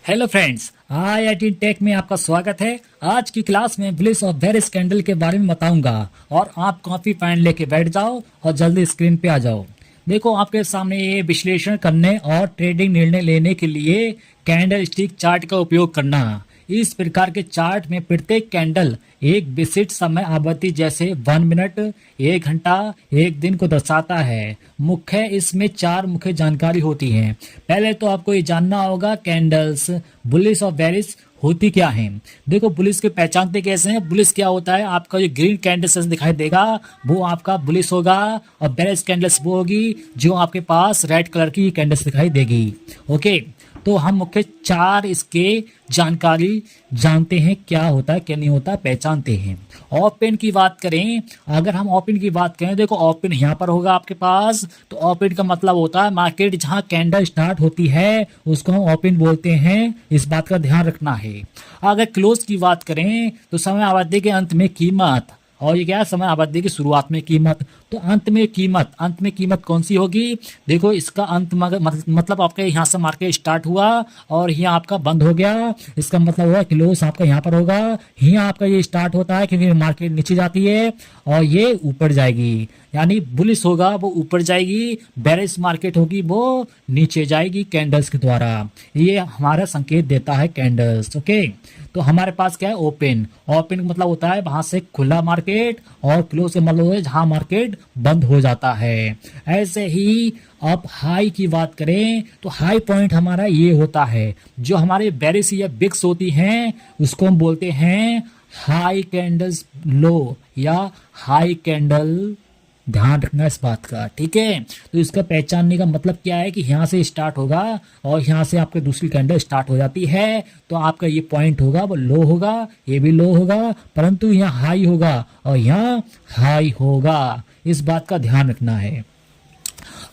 Hello friends, IIT take में आपका स्वागत है। आज की क्लास में बुलिश और बेयरिश कैंडल के बारे में बताऊंगा और आप कॉपी पेन लेके बैठ जाओ और जल्दी स्क्रीन पे आ जाओ। देखो, आपके सामने ये विश्लेषण करने और ट्रेडिंग निर्णय लेने के लिए कैंडल स्टिक चार्ट का उपयोग करना। इस प्रकार के चार्ट में प्रत्येक कैंडल एक विशिष्ट समय अवधि जैसे 1 मिनट, 1 घंटा, 1 दिन को दर्शाता है। मुख्य इसमें 4 मुख्य जानकारी होती हैं। पहले तो आपको ये जानना होगा कैंडल्स बुलिश और बेयरिश होती क्या है। देखो, बुलिश के पहचानते कैसे हैं। बुलिश क्या होता है, आपका जो ग्रीन कैंडल्स दिखाई देगा वो आपका बुलिश होगा, और बेयरिश कैंडल्स वो होगी जो आपके पास रेड कलर की कैंडल्स दिखाई देगी। ओके, तो हम मुख्य 4 इसके जानकारी जानते हैं, क्या होता है क्या नहीं होता, पहचानते हैं। ओपन की बात करें, अगर हम ओपन की बात करें, देखो ओपन यहाँ पर होगा आपके पास। तो ओपन का मतलब होता है मार्केट जहाँ कैंडल स्टार्ट होती है उसको हम ओपन बोलते हैं। इस बात का ध्यान रखना है। अगर क्लोज की बात करें तो समय अवधि के अंत में कीमत, और ये क्या है, समय अवधि की शुरुआत में कीमत। तो अंत में कीमत कौन सी होगी। देखो, इसका अंत मतलब आपके यहाँ से मार्केट स्टार्ट हुआ और यहाँ आपका बंद हो गया, इसका मतलब होगा क्लोज आपका यहाँ पर होगा। यहाँ आपका ये स्टार्ट होता है क्योंकि मार्केट नीचे जाती है और ये ऊपर जाएगी, यानी बुलिश होगा वो ऊपर जाएगी, बेयरिश मार्केट होगी वो नीचे जाएगी कैंडल्स के द्वारा। ये हमारा संकेत देता है कैंडल्स। ओके, तो हमारे पास क्या है, ओपन का मतलब होता है वहां से खुला मार्केट, और क्लोज का मतलब है जहां मार्केट बंद हो जाता है। ऐसे ही अब हाई की बात करें तो हाई पॉइंट हमारा ये होता है, जो हमारे बेयरिश या बिक्स होती हैं उसको हम बोलते हैं हाई कैंडल्स लो या हाई कैंडल। ध्यान रखना इस बात का, ठीक है। तो इसका पहचानने का मतलब क्या है कि यहाँ से स्टार्ट होगा और यहाँ से आपके दूसरी कैंडल स्टार्ट हो जाती है, तो आपका ये पॉइंट होगा वो लो होगा, ये भी लो होगा, परंतु यहाँ हाई होगा और यहाँ हाई होगा। इस बात का ध्यान रखना है।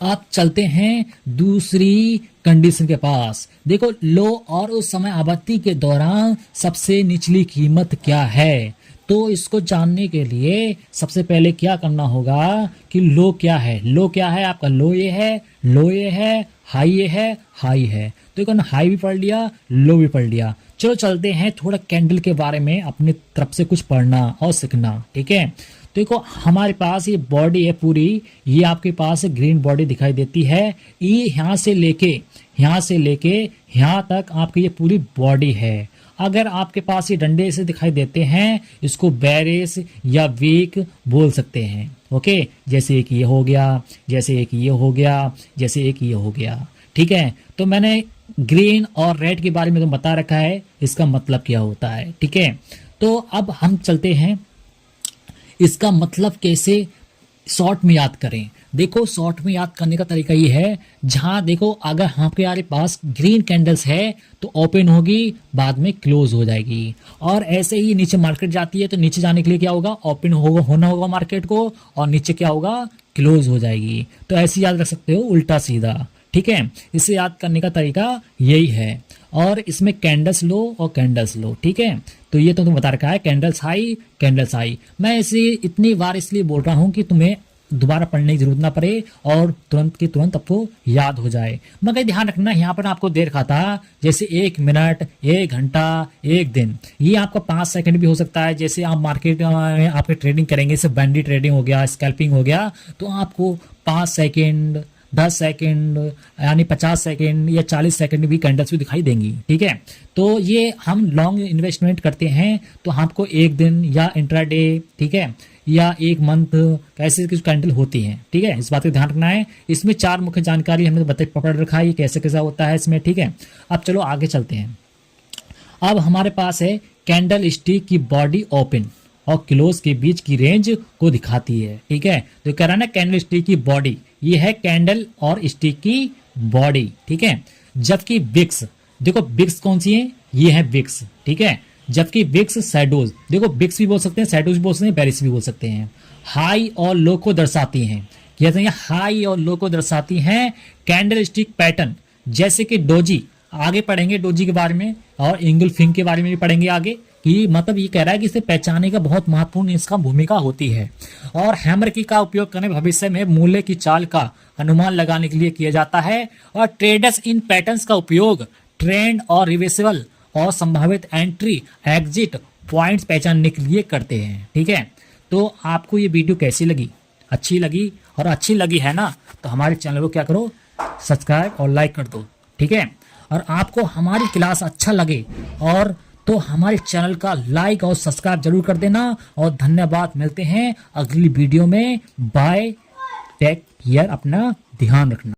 आप चलते हैं दूसरी कंडीशन के पास। देखो, लो और उस समय अवधि के दौरान सबसे निचली कीमत क्या है। तो इसको जानने के लिए सबसे पहले क्या करना होगा कि लो क्या है। लो क्या है आपका, लो ये है, लो ये है, हाई ये है, हाई है। तो एक हाई भी पढ़ लिया, लो भी पढ़ लिया। चलो चलते हैं थोड़ा कैंडल के बारे में अपनी तरफ से कुछ पढ़ना और सीखना, ठीक है। तो देखो, हमारे पास ये बॉडी है पूरी, ये आपके पास ग्रीन बॉडी दिखाई देती है। ये यहाँ से लेके यहाँ तक आपकी ये पूरी बॉडी है। अगर आपके पास ये डंडे से दिखाई देते हैं, इसको बेयरिश या वीक बोल सकते हैं। ओके, जैसे एक ये हो गया, जैसे एक ये हो गया, जैसे एक ये हो गया, ठीक है। तो मैंने ग्रीन और रेड के बारे में तो बता रखा है, इसका मतलब क्या होता है, ठीक है। तो अब हम चलते हैं इसका मतलब कैसे शॉर्ट में याद करें। देखो, शॉर्ट में याद करने का तरीका ये है, जहां देखो अगर आपके पास ग्रीन कैंडल्स है तो ओपन होगी, बाद में क्लोज हो जाएगी। और ऐसे ही नीचे मार्केट जाती है तो नीचे जाने के लिए क्या होगा, ओपन होना होगा मार्केट को, और नीचे क्या होगा, क्लोज हो जाएगी। तो ऐसे याद रख सकते हो, उल्टा सीधा, ठीक है। इसे याद करने का तरीका यही है। और इसमें कैंडल्स लो और कैंडल्स लो, ठीक है। तो ये तो तुम बता रखा है, कैंडल्स हाई। मैं इसे इतनी बार इसलिए बोल रहा हूं कि तुम्हें दोबारा पढ़ने की जरूरत ना पड़े और तुरंत की तुरंत आपको याद हो जाए। मगर ध्यान रखना, यहाँ पर आपको दे रखा था जैसे 1 मिनट, 1 घंटा, 1 दिन। ये आपका 5 सेकंड भी हो सकता है। जैसे आप मार्केट में आपके ट्रेडिंग करेंगे, जैसे बैंडी ट्रेडिंग हो गया, स्कैल्पिंग हो गया, तो आपको 5 सेकंड, 10 सेकंड, यानी 50 सेकंड या 40 सेकंड भी कैंडल्स भी दिखाई देंगी, ठीक है। तो ये हम लॉन्ग इन्वेस्टमेंट करते हैं तो हमको 1 दिन या इंट्राडे, ठीक है, या 1 मंथ, कैसे कुछ कैंडल होती हैं, ठीक है। इस बात का ध्यान रखना है। इसमें 4 मुख्य जानकारी हमने पकड़ रखा है, ये कैसे कैसा होता है इसमें, ठीक है। अब चलो आगे चलते हैं। अब हमारे पास है कैंडल स्टिक की बॉडी ओपन और क्लोज के बीच की रेंज को दिखाती है, ठीक है। तो कह रहा है ना, कैंडल स्टिक की बॉडी, ये है कैंडल और स्टिक की बॉडी, ठीक है। जबकि विक्स, देखो विक्स कौन सी है, ये है विक्स, ठीक है। जबकि विक्स शैडोज, देखो विक्स भी बोल सकते हैं, शैडोज भी बोल सकते हैं, बेयरिश भी बोल सकते हैं। हाई और लो को दर्शाती हैं, कहते हैं हाई और लो को दर्शाती हैं कैंडल स्टिक पैटर्न। जैसे कि डोजी, आगे पढ़ेंगे डोजी के बारे में, और इंगल्फिंग के बारे में भी पढ़ेंगे आगे, कि मतलब ये कह रहा है कि इसे पहचानने का बहुत महत्वपूर्ण इसका भूमिका होती है। और हैमर की का उपयोग करने भविष्य में मूल्य की चाल का अनुमान लगाने के लिए किया जाता है। और ट्रेडर्स इन पैटर्न्स का उपयोग ट्रेंड और रिवर्सिबल और संभावित एंट्री एग्जिट पॉइंट्स पहचानने के लिए करते हैं। ठीक है, तो आपको ये वीडियो कैसी लगी? अच्छी लगी? और अच्छी लगी है ना, तो हमारे चैनल को क्या करो, सब्सक्राइब और लाइक कर दो। ठीक है, और आपको हमारी क्लास अच्छा लगे और तो हमारे चैनल का लाइक और सब्सक्राइब जरूर कर देना। और धन्यवाद, मिलते हैं अगली वीडियो में। बाय, टेक केयर, अपना ध्यान रखना।